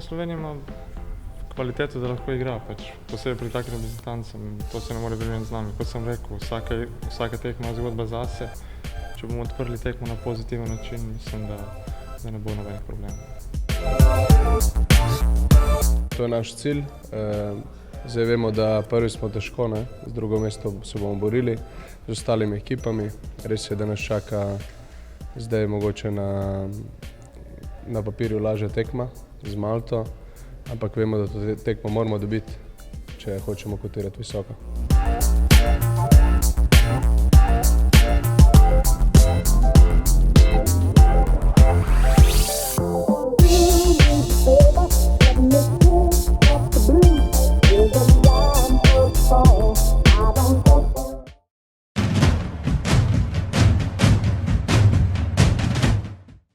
Slovenija ima kvaliteto, da lahko igra, posebej pri takim reprezentancem. To se ne more primerjati z nami. Kot sem rekel, vsaka tekma je zgodba zase. Če bomo odprli tekmo na pozitiven način, mislim, da ne bo nobenih problemov. To je naš cilj. Zdaj vemo, da prvi smo težko, z drugo mesto se bomo borili z ostalimi ekipami. Res je, da nas čaka zdaj mogoče na papirju lažja tekma z Malto, ampak vemo, da to tekmo moramo dobiti, če hočemo kotirati visoko.